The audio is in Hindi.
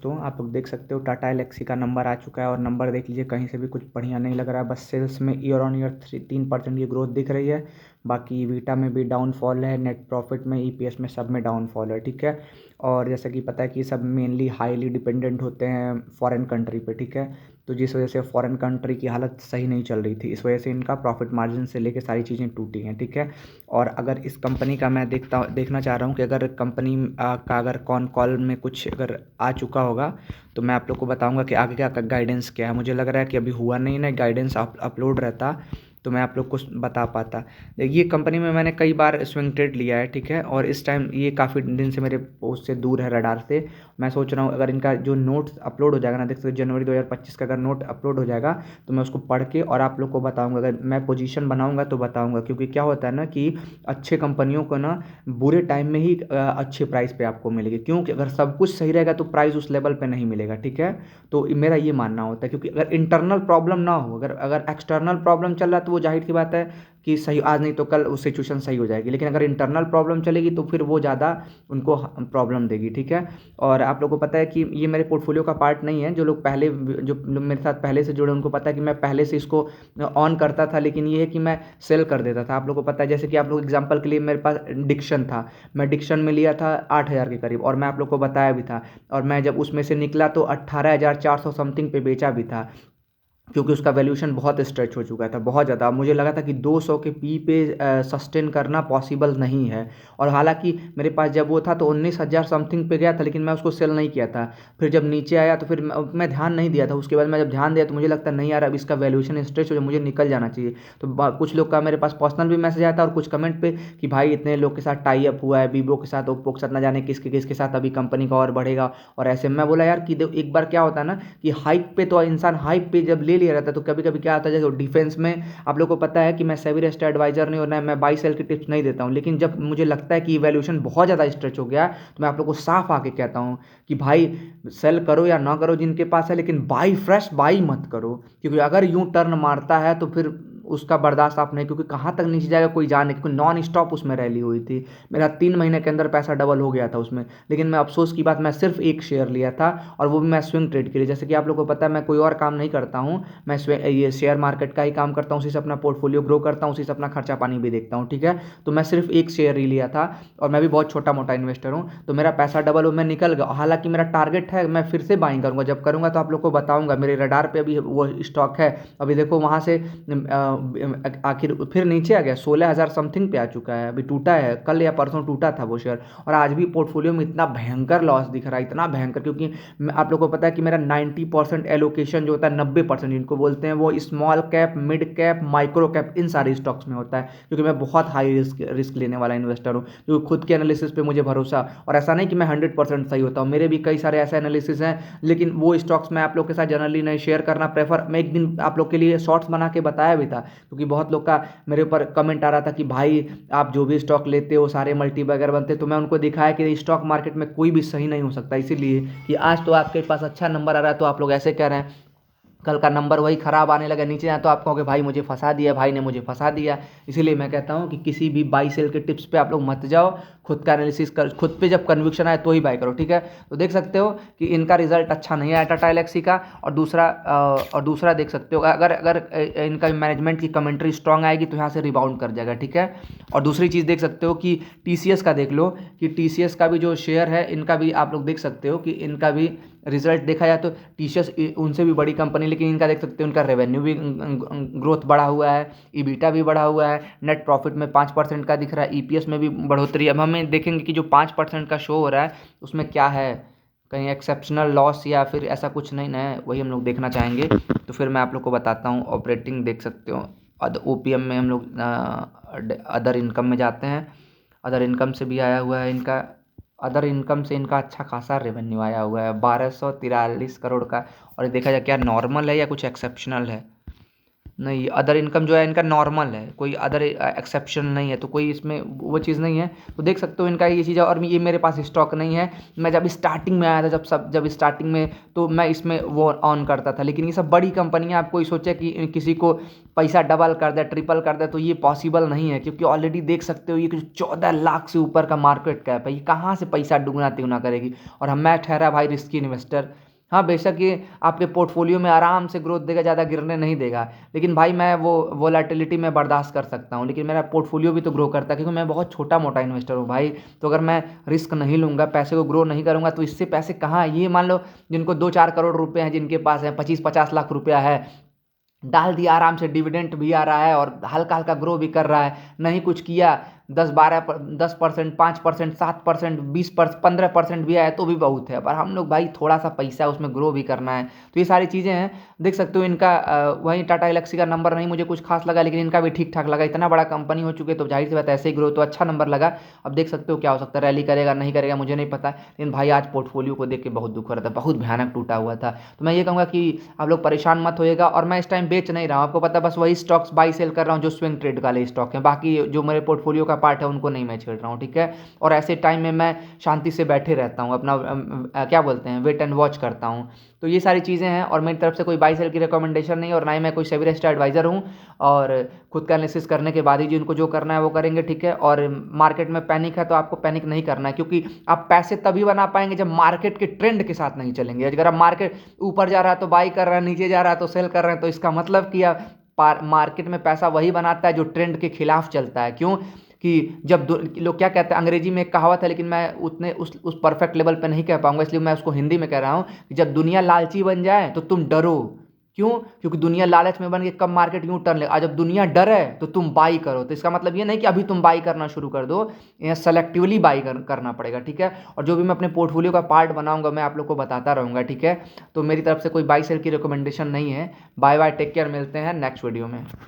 दोस्तों, आप लोग देख सकते हो टाटा एलेक्सी का नंबर आ चुका है और नंबर देख लीजिए, कहीं से भी कुछ बढ़िया नहीं लग रहा है। बस सेल्स में ईयर ऑन ईयर 3% की ग्रोथ दिख रही है। बाकी ईबिटा में भी डाउनफॉल है, नेट प्रॉफिट में, ईपीएस में, सब में डाउनफॉल है। ठीक है। और जैसा कि पता है कि सब मेनली हाईली डिपेंडेंट होते हैं फॉरेन कंट्री पे। ठीक है। तो जिस वजह से फॉरेन कंट्री की हालत सही नहीं चल रही थी, इस वजह से इनका प्रॉफिट मार्जिन से लेके सारी चीज़ें टूटी हैं। ठीक है। और अगर इस कंपनी का मैं देखना चाह रहा हूँ कि अगर कंपनी का अगर कौन कॉल में कुछ अगर आ चुका होगा तो मैं आप लोग को बताऊंगा कि आगे क्या गाइडेंस क्या है। मुझे लग रहा है कि अभी हुआ नहीं ना, गाइडेंस अपलोड रहता तो मैं आप लोग को बता पाता। देखिए कंपनी में मैंने कई बार स्विंग ट्रेड लिया है। ठीक है। और इस टाइम ये काफ़ी दिन से मेरे उससे दूर है, रडार से। मैं सोच रहा हूँ अगर इनका जो नोट अपलोड हो जाएगा ना, देख सकते हो जनवरी 2025 का अगर नोट अपलोड हो जाएगा तो मैं उसको पढ़ के और आप लोग को बताऊंगा। अगर मैं पोजीशन बनाऊंगा तो बताऊंगा, क्योंकि क्या होता है ना कि अच्छे कंपनियों को ना बुरे टाइम में ही अच्छे प्राइस पे आपको मिलेगी, क्योंकि अगर सब कुछ सही रहेगा तो प्राइस उस लेवल पे नहीं मिलेगा। ठीक है। तो मेरा ये मानना होता है, क्योंकि अगर इंटरनल प्रॉब्लम ना हो, अगर अगर एक्सटर्नल प्रॉब्लम चल रहा है तो वो जाहिर सी बात है कि सही, आज नहीं तो कल वो सिचुएशन सही हो जाएगी। लेकिन अगर इंटरनल प्रॉब्लम चलेगी तो फिर वो ज़्यादा उनको प्रॉब्लम देगी। ठीक है। और आप लोगों को पता है कि ये मेरे पोर्टफोलियो का पार्ट नहीं है। जो लोग पहले, जो लोग मेरे साथ पहले से जुड़े, उनको पता है कि मैं पहले से इसको ऑन करता था, लेकिन ये है कि मैं सेल कर देता था। आप लोगों को पता है, जैसे कि आप लोग एग्जांपल के लिए, मेरे पास डिक्शन था, मैं डिक्शन में लिया था 8,000 के करीब, और मैं आप लोग को बताया भी था। और मैं जब उसमें से निकला तो 18,400 समथिंग पे बेचा भी था, क्योंकि उसका वैल्यूएशन बहुत स्ट्रेच हो चुका था, बहुत ज़्यादा। मुझे लगा था कि 200 के पी पे सस्टेन करना पॉसिबल नहीं है। और हालांकि मेरे पास जब वो था तो 19,000 समथिंग पे गया था, लेकिन मैं उसको सेल नहीं किया था। फिर जब नीचे आया तो फिर मैं ध्यान नहीं दिया था। उसके बाद मैं जब ध्यान दिया तो मुझे लगता नहीं यार, अब इसका वैल्यूएशन स्ट्रेच हो जाए, मुझे निकल जाना चाहिए। तो कुछ लोग का मेरे पास पर्सनल भी मैसेज आया था और कुछ कमेंट पे कि भाई इतने लोग के साथ टाई अप हुआ है, वीवो के साथ, ओप्पो के साथ, ना जाने किसके किसके साथ, अभी कंपनी का और बढ़ेगा। और ऐसे मैं बोला यार कि एक बार क्या होता है ना कि हाइप पे, तो इंसान हाइप पे जब ले लिया रहता है तो कभी कभी क्या होता है, जैसे डिफेंस में आप लोग को पता है कि मैं सेबी रजिस्टर्ड एडवाइजर नहीं, और ना मैं बाई सेल की टिप्स नहीं देता हूं। लेकिन जब मुझे लगता है कि वैल्यूएशन बहुत ज़्यादा स्ट्रेच हो गया तो मैं आप लोग को साफ आके कहता हूं कि भाई सेल करो या ना करो जिनके पास है, लेकिन बाई फ्रेश बाई मत करो। क्योंकि अगर यूं टर्न मारता है तो फिर उसका बर्दाश्त आप नहीं, क्योंकि कहाँ तक नीचे जाएगा कोई जाने, क्योंकि नॉन स्टॉप उसमें रैली हुई थी। मेरा 3 महीने के अंदर पैसा डबल हो गया था उसमें। लेकिन मैं अफसोस की बात, मैं सिर्फ एक शेयर लिया था, और वो भी मैं स्विंग ट्रेड के लिए। जैसे कि आप लोग को पता है मैं कोई और काम नहीं करता हूँ, मैं ये शेयर मार्केट का ही काम करता हूँ, उसी से अपना पोर्टफोलियो ग्रो करता हूँ, उसी से अपना खर्चा पानी भी देखता हूँ। ठीक है। तो मैं सिर्फ एक शेयर ही लिया था, और मैं भी बहुत छोटा मोटा इन्वेस्टर हूँ, तो मेरा पैसा डबल हो, मैं निकल गया। हालांकि मेरा टारगेट है, मैं फिर से बाइंग करूंगा, जब करूंगा तो आप लोग को बताऊंगा। मेरे रडार पे अभी वो स्टॉक है। अभी देखो वहां से आखिर फिर नीचे आ गया, 16,000 समथिंग पे आ चुका है। अभी टूटा है, कल या परसों टूटा था वो शेयर, और आज भी पोर्टफोलियो में इतना भयंकर लॉस दिख रहा है, इतना भयंकर। क्योंकि आप लोग को पता है कि मेरा 90% एलोकेशन जो होता है, 90% जिनको बोलते हैं, वो small cap, mid cap, micro cap, इन सारे स्टॉक्स में होता है। क्योंकि मैं बहुत हाई रिस्क लेने वाला इन्वेस्टर हूँ, क्योंकि खुद के एनालिसिस पे मुझे भरोसा। और ऐसा नहीं कि मैं 100% सही होता हूँ, मेरे भी कई सारे ऐसे एनालिसिस हैं, लेकिन वो स्टॉक्स मैं आप लोग के साथ जनरली नहीं शेयर करना प्रेफर। मैं एक दिन आप लोग के लिए शॉर्ट्स बना के बताया भी था, क्योंकि बहुत लोग का मेरे ऊपर कमेंट आ रहा था कि भाई आप जो भी स्टॉक लेते हो सारे मल्टी वगैरह बनते। तो मैं उनको दिखाया कि स्टॉक मार्केट में कोई भी सही नहीं हो सकता, इसीलिए कि आज तो आपके पास अच्छा नंबर आ रहा है तो आप लोग ऐसे कह रहे हैं, कल का नंबर वही खराब आने लगा नीचे जाए तो आप कहोगे भाई मुझे फंसा दिया, भाई ने मुझे फंसा दिया। इसीलिए मैं कहता हूँ कि किसी भी बाई सेल के टिप्स पे आप लोग मत जाओ, खुद का एनालिसिस कर, खुद पे जब कन्विक्शन आए तो ही बाय करो। ठीक है। तो देख सकते हो कि इनका रिजल्ट अच्छा नहीं आया टाटा एलेक्सी का। और दूसरा देख सकते हो, अगर अगर इनका मैनेजमेंट की कमेंट्री स्ट्रांग आएगी तो यहाँ से रिबाउंड कर जाएगा। ठीक है। और दूसरी चीज़ देख सकते हो कि टीसीएस का देख लो, कि टीसीएस का भी जो शेयर है इनका भी आप लोग देख सकते हो कि इनका भी रिजल्ट देखा जाए तो टीसीएस उनसे भी बड़ी कंपनी, लेकिन इनका देख सकते हो उनका रेवेन्यू भी ग्रोथ बढ़ा हुआ है, ईबिटा भी बढ़ा हुआ है, नेट प्रॉफिट में 5% का दिख रहा है, ईपीएस में भी बढ़ोतरी। अब हमें देखेंगे कि जो 5% का शो हो रहा है उसमें क्या है, कहीं एक्सेप्शनल लॉस या फिर ऐसा कुछ नहीं ना है, वही हम लोग देखना चाहेंगे। तो फिर मैं आप लोग को बताता हूँ। ऑपरेटिंग देख सकते हो, ओपीएम में हम लोग अदर इनकम में जाते हैं। अदर इनकम से भी आया हुआ है इनका, अदर इनकम से इनका अच्छा खासा रेवेन्यू आया हुआ है 1243 करोड़ का। और देखा जाए क्या नॉर्मल है या कुछ एक्सेप्शनल है। नहीं, अदर इनकम जो है इनका नॉर्मल है, कोई अदर एक्सेप्शन नहीं है, तो कोई इसमें वो चीज़ नहीं है। तो देख सकते हो इनका ये चीज़ है, और ये मेरे पास स्टॉक नहीं है। मैं जब स्टार्टिंग में आया था, जब स्टार्टिंग में, तो मैं इसमें वो ऑन करता था। लेकिन ये सब बड़ी कंपनियां, आप कोई सोचे कि किसी को पैसा डबल कर दे, ट्रिपल कर दे, तो ये पॉसिबल नहीं है, क्योंकि ऑलरेडी देख सकते हो ये 14 लाख से ऊपर का मार्केट कैप है। ये कहाँ से पैसा दुगना तिगुना करेगी। और हम मैं ठहरा भाई रिस्की इन्वेस्टर। हाँ, बेशक ये आपके पोर्टफोलियो में आराम से ग्रोथ देगा, ज़्यादा गिरने नहीं देगा। लेकिन भाई मैं वो वोलेटिलिटी में बर्दाश्त कर सकता हूँ, लेकिन मेरा पोर्टफोलियो भी तो ग्रो करता है, क्योंकि मैं बहुत छोटा मोटा इन्वेस्टर हूँ भाई। तो अगर मैं रिस्क नहीं लूँगा, पैसे को ग्रो नहीं करूँगा, तो इससे पैसे कहाँ, ये मान लो जिनको 2-4 करोड़ रुपए हैं, जिनके पास है 25-50 लाख रुपया है, डाल दिया आराम से, डिविडेंट भी आ रहा है और हल्का हल्का ग्रो भी कर रहा है। नहीं कुछ किया, 10-12 10%, 5%, 7%, 20%, 15% भी आया तो भी बहुत है। पर हम लोग भाई थोड़ा सा पैसा है, उसमें ग्रो भी करना है। तो ये सारी चीज़ें हैं। देख सकते हो इनका वहीं टाटा एलेक्सी का नंबर नहीं मुझे कुछ खास लगा, लेकिन इनका भी ठीक ठाक लगा। इतना बड़ा कंपनी हो चुके तो जाहिर सी बात है ऐसे ही ग्रो, तो अच्छा नंबर लगा। अब देख सकते हो क्या हो सकता है, रैली करेगा नहीं करेगा मुझे नहीं पता, लेकिन भाई आज पोर्टफोलियो को देख के बहुत दुख हो रहा था, बहुत भयानक टूटा हुआ था। तो मैं ये कहूँगा कि आप लोग परेशान मत होइएगा। और मैं इस टाइम बेच नहीं रहा हूँ, आपको पता है, बस वही स्टॉक्स बाई सेल कर रहा हूँ जो स्विंग ट्रेड वाले स्टॉक हैं। बाकी जो मेरे पोर्टफोलियो का पार्ट है उनको नहीं मैं छेड़ रहा हूँ, ठीक है। और ऐसे टाइम में मैं शांति से बैठे रहता हूँ, अपना क्या बोलते हैं, वेट एंड वॉच करता हूँ। तो ये सारी चीज़ें हैं, और मेरी तरफ से कोई बाई सेल की रिकमेंडेशन नहीं, और ना ही मैं कोई सेबी रजिस्टर्ड एडवाइज़र हूँ। और खुद का एनालिसिस करने के बाद ही जिनको जो करना है वो करेंगे, ठीक है। और मार्केट में पैनिक है तो आपको पैनिक नहीं करना है, क्योंकि आप पैसे तभी बना पाएंगे जब मार्केट के ट्रेंड के साथ नहीं चलेंगे। अगर आप मार्केट ऊपर जा रहा है तो बाई कर रहे हैं, नीचे जा रहा है तो सेल कर रहे हैं, तो इसका मतलब कि आप मार्केट में पैसा वही बनाता है जो ट्रेंड के खिलाफ चलता है। क्यों कि जब लोग क्या कहते हैं, अंग्रेजी में एक कहावत है, लेकिन मैं उतने उस परफेक्ट लेवल पे नहीं कह पाऊंगा, इसलिए मैं उसको हिंदी में कह रहा हूँ कि जब दुनिया लालची बन जाए तो तुम डरो। क्यों? क्योंकि दुनिया लालच में बन के कब मार्केट यूं टर्न ले, और जब दुनिया डरे तो तुम बाई करो। तो इसका मतलब ये नहीं कि अभी तुम बाई करना शुरू कर दो, यहाँ सेलेक्टिवली बाई करना पड़ेगा, ठीक है। और जो भी मैं अपने पोर्टफोलियो का पार्ट बनाऊंगा मैं आप लोग को बताता रहूंगा, ठीक है। तो मेरी तरफ से कोई बाई सेल की रिकमेंडेशन नहीं है। बाय बाय, टेक केयर, मिलते हैं नेक्स्ट वीडियो में।